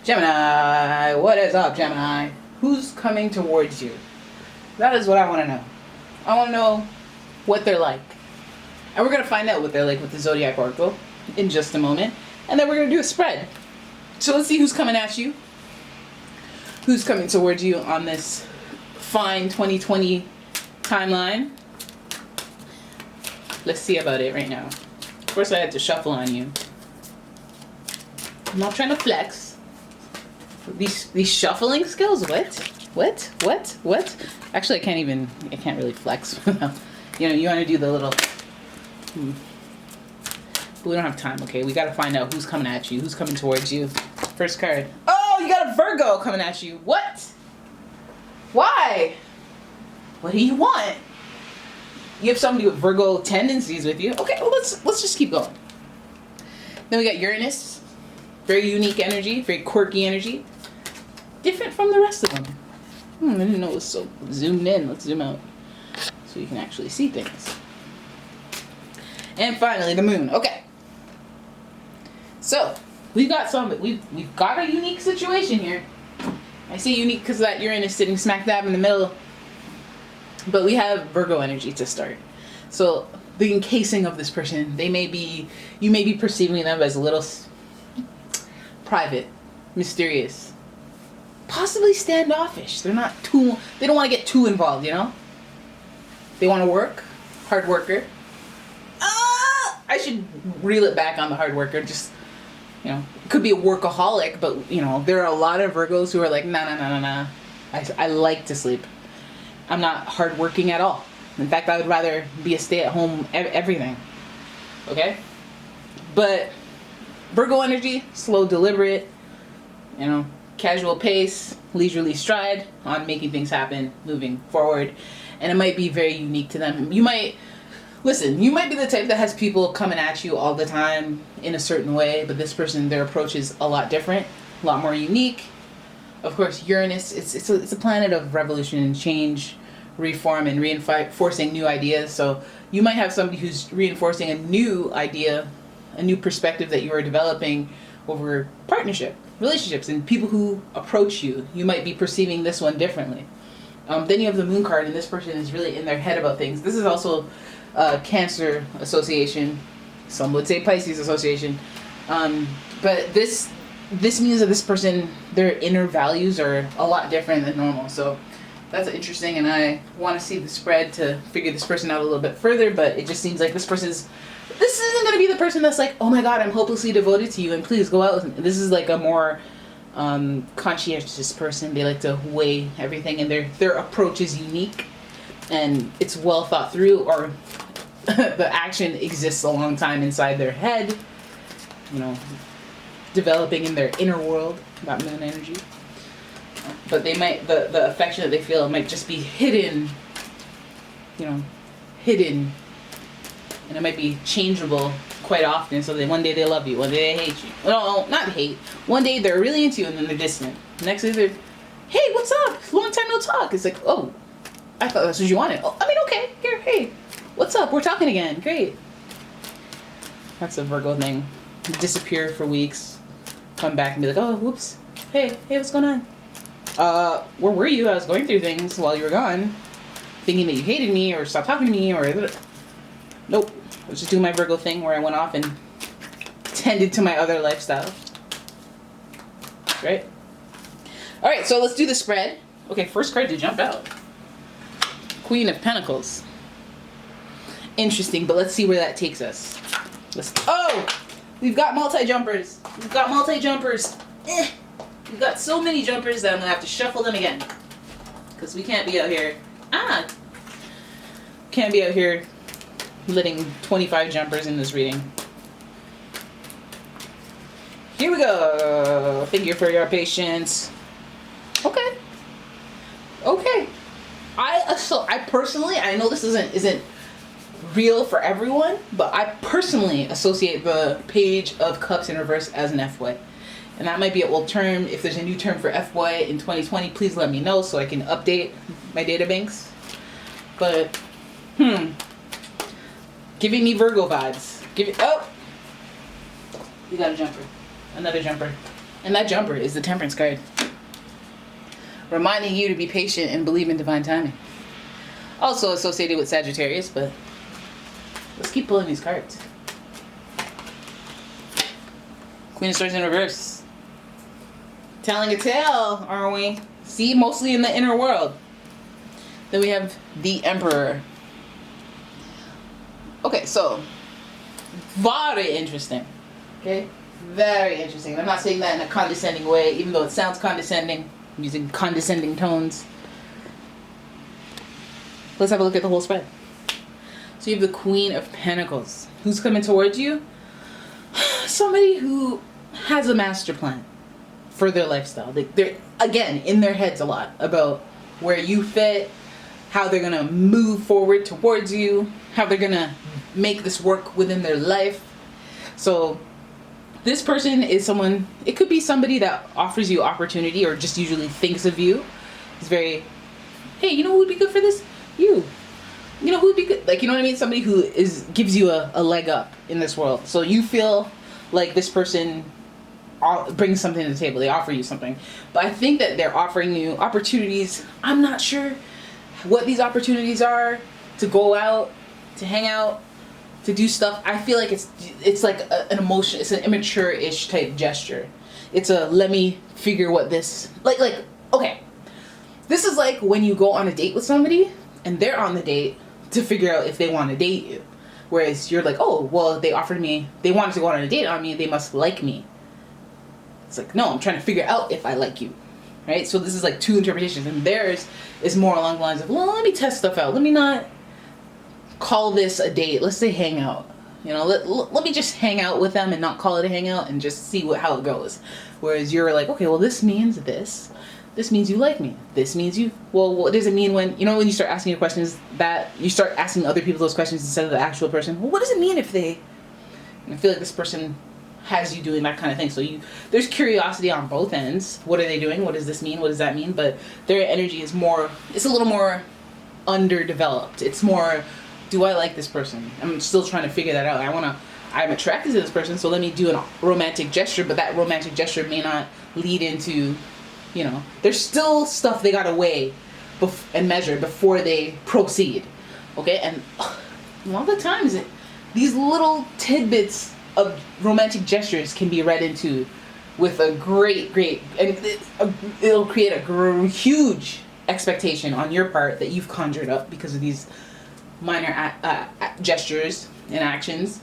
Gemini, what is up, Gemini? Who's coming towards you? That is what I want to know. I want to know what they're like. And we're going to find out what they're like with the Zodiac Oracle in just a moment. And then we're going to do a spread. So let's see who's coming at you. Who's coming towards you on this fine 2020 timeline. Let's see about it right now. First I had to shuffle on you. I'm not trying to flex. These shuffling skills, what? Actually, I can't really flex. You know, you want to do the little, But we don't have time, okay? We got to find out who's coming at you, who's coming towards you. First card. Oh, you got a Virgo coming at you. What? Why? What do you want? You have somebody with Virgo tendencies with you. Okay, well, let's just keep going. Then we got Uranus. Very unique energy, very quirky energy. Different from the rest of them. I didn't know it was so zoomed in. Let's zoom out so you can actually see things. And finally, the Moon. Okay. So, we've got a unique situation here. I say unique because that Uranus sitting smack dab in the middle. But we have Virgo energy to start. So, the encasing of this person, you may be perceiving them as a little private, mysterious, possibly standoffish. They don't want to get too involved, you know? They want to work, hard worker. I should reel it back on the hard worker. Just, you know, it could be a workaholic, but, you know, there are a lot of Virgos who are like, nah. I like to sleep. I'm not hardworking at all. In fact, I would rather be a stay-at-home everything. Okay? But Virgo energy, slow, deliberate, you know, casual pace, leisurely stride on making things happen, moving forward. And it might be very unique to them. You might be the type that has people coming at you all the time in a certain way, but this person, their approach is a lot different, a lot more unique. Of course, Uranus, it's a planet of revolution and change, reform, and reinforcing new ideas. So you might have somebody who's reinforcing a new idea, a new perspective that you are developing over partnership, relationships, and people who approach you. You might be perceiving this one differently. Then you have the Moon card, and this person is really in their head about things. This is also Cancer association. Some would say Pisces association. But this means that this person, their inner values are a lot different than normal. So that's interesting, and I want to see the spread to figure this person out a little bit further, but it just seems like this isn't going to be the person that's like, oh my god, I'm hopelessly devoted to you and please go out with me. This is like a more conscientious person. They like to weigh everything, and their approach is unique and it's well thought through, or the action exists a long time inside their head, you know, developing in their inner world, that Moon energy. But they might, the affection that they feel might just be hidden, and it might be changeable quite often. So one day they love you, one day they hate you. No, not hate. One day they're really into you and then they're distant. Next day they're, hey, what's up? Long time no talk. It's like, oh, I thought that's what you wanted. Oh, I mean, okay, here, hey, what's up? We're talking again. Great. That's a Virgo thing. Disappear for weeks, come back and be like, oh, whoops. Hey, what's going on? Where were you? I was going through things while you were gone, thinking that you hated me or stopped talking to me or... Nope. I was just doing my Virgo thing where I went off and tended to my other lifestyle. Right? Alright, so let's do the spread. Okay, first card to jump out. Queen of Pentacles. Interesting, but let's see where that takes us. We've got multi-jumpers. We've got so many jumpers that I'm going to have to shuffle them again. Because we can't be out here. Can't be out here letting 25 jumpers in this reading. Here we go. Thank you for your patience. Okay. I personally, I know this isn't real for everyone, but I personally associate the Page of Cups in reverse as an FY. And that might be an old term. If there's a new term for FY in 2020, please let me know so I can update my data banks. But, giving me Virgo vibes. You got a jumper. Another jumper. And that jumper is the Temperance card. Reminding you to be patient and believe in divine timing. Also associated with Sagittarius, but let's keep pulling these cards. Queen of Swords in reverse. Telling a tale, aren't we? See, mostly in the inner world. Then we have the Emperor. Okay, so very interesting. Okay, very interesting. I'm not saying that in a condescending way, even though it sounds condescending. I'm using condescending tones. Let's have a look at the whole spread. So you have the Queen of Pentacles. Who's coming towards you? Somebody who has a master plan for their lifestyle. They're, again, in their heads a lot about where you fit, how they're going to move forward towards you, how they're going to make this work within their life. So this person is someone, it could be somebody that offers you opportunity or just usually thinks of you. It's very, hey, you know who would be good for this? You know who would be good? Like, you know what I mean? Somebody who gives you a leg up in this world. So you feel like this person brings something to the table. They offer you something. But I think that they're offering you opportunities. I'm not sure what these opportunities are, to go out, to hang out, to do stuff. I feel like it's like an emotion. It's an immature-ish type gesture. It's a let me figure what this like. Okay, this is like when you go on a date with somebody and they're on the date to figure out if they want to date you, whereas you're like, oh well, they wanted to go on a date on me. They must like me. It's like, no, I'm trying to figure out if I like you, right? So this is like two interpretations, and theirs is more along the lines of, well, let me test stuff out. Let me not call this a date. Let's say hang out. You know, let me just hang out with them and not call it a hangout and just see how it goes. Whereas you're like, okay, well, this means this. This means you like me. This means you. Well, what does it mean when you start asking your questions, that you start asking other people those questions instead of the actual person? Well, what does it mean if they? And I feel like this person has you doing that kind of thing. So there's curiosity on both ends. What are they doing? What does this mean? What does that mean? But their energy is it's a little more underdeveloped. It's more, do I like this person? I'm still trying to figure that out. I'm attracted to this person, so let me do a romantic gesture, but that romantic gesture may not lead into, there's still stuff they gotta weigh and measure before they proceed. Okay? And a lot of the times, these little tidbits of romantic gestures can be read into with a great, and it'll create a huge expectation on your part that you've conjured up because of these minor gestures and actions.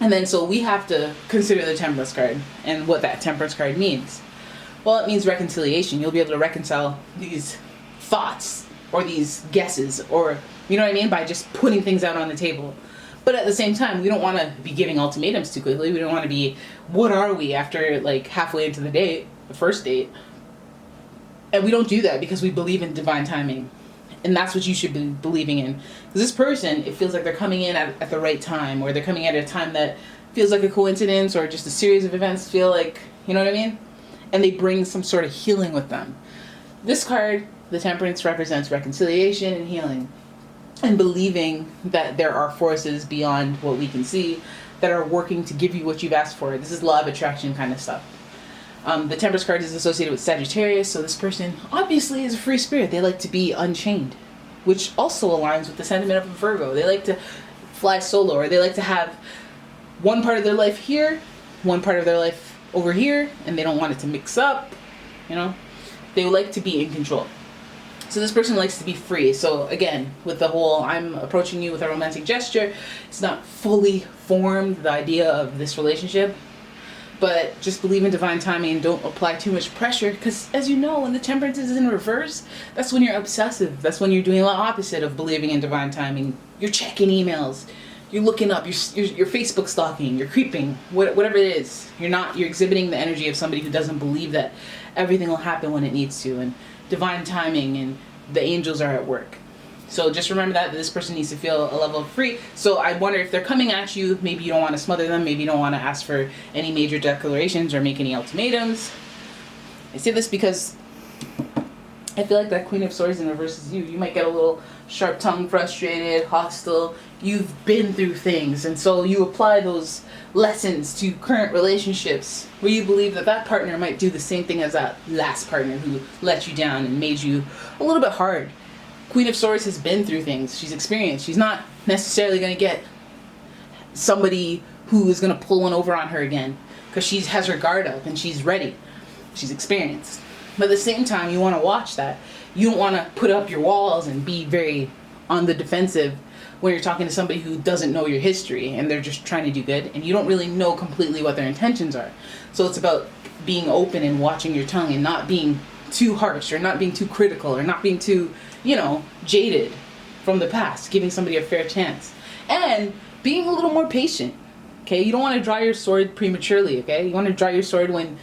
And then so we have to consider the Temperance card and what that Temperance card means. Well, it means reconciliation. You'll be able to reconcile these thoughts or these guesses, or, you know what I mean, by just putting things out on the table. But at the same time, we don't want to be giving ultimatums too quickly. We don't want to be, what are we, after like halfway into the date, the first date. And we don't do that because we believe in divine timing. And that's what you should be believing in. Because this person, it feels like they're coming in at the right time, or they're coming at a time that feels like a coincidence, or just a series of events feel like, you know what I mean? And they bring some sort of healing with them. This card, the Temperance, represents reconciliation and healing. And believing that there are forces beyond what we can see that are working to give you what you've asked for. This is law of attraction kind of stuff. The Temperance card is associated with Sagittarius, so this person obviously is a free spirit. They like to be unchained, which also aligns with the sentiment of a Virgo. They like to fly solo, or they like to have one part of their life here, one part of their life over here, and they don't want it to mix up, They like to be in control. So this person likes to be free. So again, with the whole, I'm approaching you with a romantic gesture, it's not fully formed, the idea of this relationship. But just believe in divine timing and don't apply too much pressure, because as you know, when the Temperance is in reverse, that's when you're obsessive. That's when you're doing the opposite of believing in divine timing. You're checking emails, you're looking up, you're Facebook stalking, you're creeping, whatever it is. You're exhibiting the energy of somebody who doesn't believe that everything will happen when it needs to, and divine timing and the angels are at work. So just remember that this person needs to feel a level of free. So I wonder if they're coming at you, maybe you don't want to smother them, maybe you don't want to ask for any major declarations or make any ultimatums. I say this because I feel like that Queen of Swords in reverse is you. You might get a little sharp tongue, frustrated, hostile. You've been through things, and so you apply those lessons to current relationships where you believe that that partner might do the same thing as that last partner who let you down and made you a little bit hard. Queen of Swords has been through things. She's experienced. She's not necessarily going to get somebody who is going to pull one over on her again, because she has her guard up and she's ready. She's experienced. But at the same time, you want to watch that. You don't want to put up your walls and be very on the defensive when you're talking to somebody who doesn't know your history and they're just trying to do good, and you don't really know completely what their intentions are. So it's about being open and watching your tongue and not being too harsh or not being too critical or not being too, jaded from the past, giving somebody a fair chance. And being a little more patient, okay? You don't want to draw your sword prematurely, okay? You want to draw your sword when,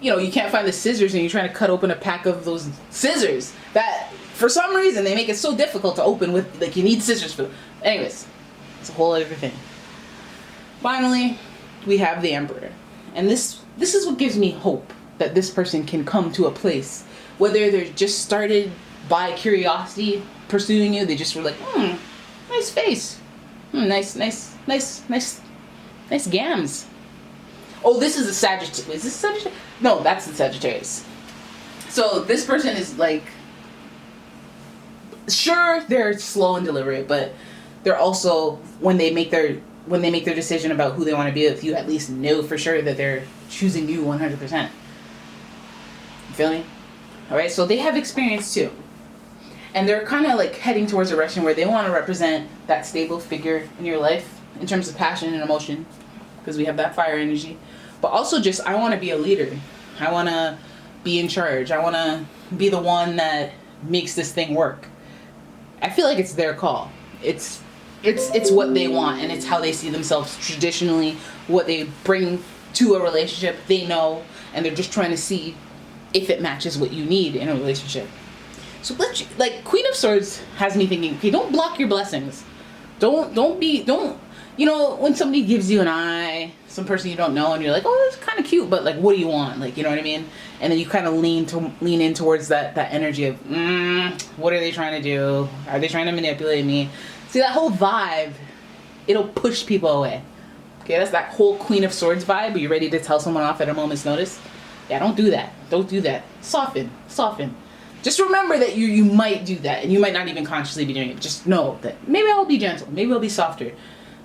you can't find the scissors and you're trying to cut open a pack of those scissors that, for some reason, they make it so difficult to open with, like, you need scissors for them. Anyways, it's a whole other thing. Finally, we have the Emperor. And this is what gives me hope that this person can come to a place, whether they're just started by curiosity pursuing you, they just were like, nice face. Nice gams. Oh, this is a Sagittarius. Is this Sagittarius? No, that's the Sagittarius. So this person is like, sure, they're slow and deliberate, but they're also, when they make their decision about who they want to be with, you at least know for sure that they're choosing you 100%. You feel me? All right, so they have experience too. And they're kind of like heading towards a direction where they want to represent that stable figure in your life in terms of passion and emotion, because we have that fire energy. But also just, I want to be a leader. I want to be in charge. I want to be the one that makes this thing work. I feel like it's their call. It's what they want, and it's how they see themselves traditionally, what they bring to a relationship. They know, and they're just trying to see if it matches what you need in a relationship. So Queen of Swords has me thinking, okay, don't block your blessings. Don't, when somebody gives you an eye, some person you don't know, and you're like, oh, that's kind of cute, but like, what do you want? Like, you know what I mean? And then you kind of lean in towards that energy of, what are they trying to do? Are they trying to manipulate me? See, that whole vibe, it'll push people away. Okay, that's that whole Queen of Swords vibe. Are you ready to tell someone off at a moment's notice? Yeah, don't do that. Don't do that. Soften. Just remember that you might do that, and you might not even consciously be doing it. Just know that maybe I'll be gentle. Maybe I'll be softer.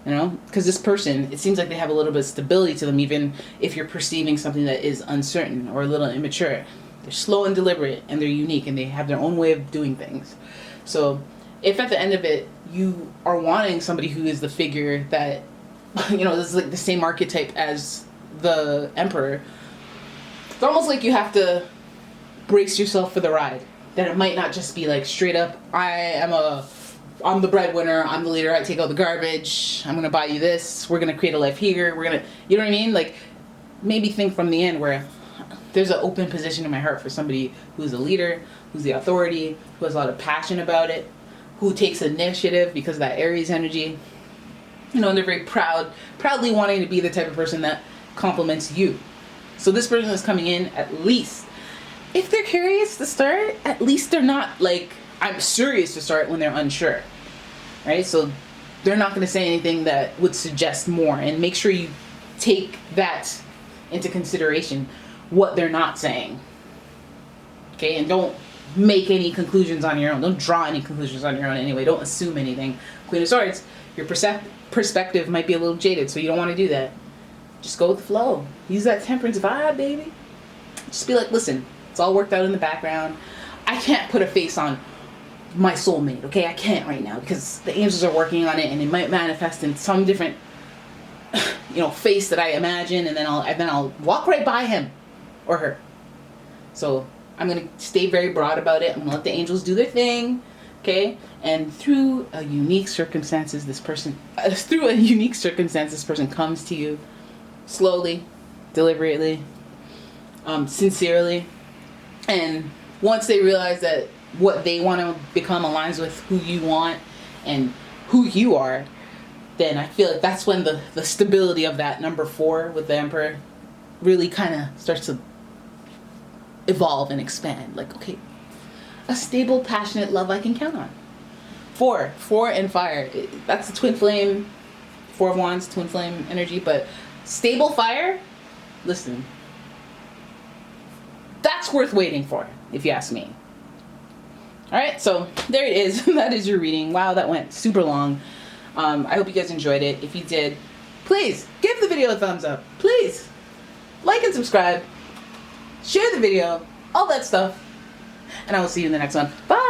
Because this person, it seems like they have a little bit of stability to them, even if you're perceiving something that is uncertain or a little immature. They're slow and deliberate, and they're unique, and they have their own way of doing things. So if at the end of it, you are wanting somebody who is the figure that, this is like the same archetype as the Emperor, it's almost like you have to brace yourself for the ride. That it might not just be like straight up, I'm the breadwinner, I'm the leader, I take out the garbage, I'm gonna buy you this, we're gonna create a life here, you know what I mean? Like, maybe think from the end where there's an open position in my heart for somebody who's a leader, who's the authority, who has a lot of passion about it, who takes initiative because of that Aries energy. And they're very proudly wanting to be the type of person that compliments you. So this person is coming in, at least, if they're curious to start, at least they're not like, I'm serious to start when they're unsure, right? So they're not going to say anything that would suggest more, and make sure you take that into consideration, what they're not saying, okay? And don't make any conclusions on your own. Don't draw any conclusions on your own anyway. Don't assume anything. Queen of Swords, your perspective might be a little jaded, so you don't want to do that. Just go with the flow. Use that Temperance vibe, baby. Just be like, listen, it's all worked out in the background. I can't put a face on my soulmate, okay? I can't right now because the angels are working on it, and it might manifest in some different, face that I imagine, and then I'll walk right by him or her. So I'm gonna stay very broad about it. I'm gonna let the angels do their thing, okay? And through a unique circumstances, this person comes to you slowly, deliberately, sincerely, and once they realize that what they want to become aligns with who you want and who you are, then I feel like that's when the stability of that number 4 with the Emperor really kind of starts to evolve and expand. Like, okay, a stable, passionate love I can count on. 4 and fire. That's the twin flame, 4 of wands, twin flame energy, but stable fire, listen, that's worth waiting for, if you ask me. Alright, so there it is. That is your reading. Wow, that went super long. I hope you guys enjoyed it. If you did, please give the video a thumbs up. Please like and subscribe. Share the video. All that stuff. And I will see you in the next one. Bye!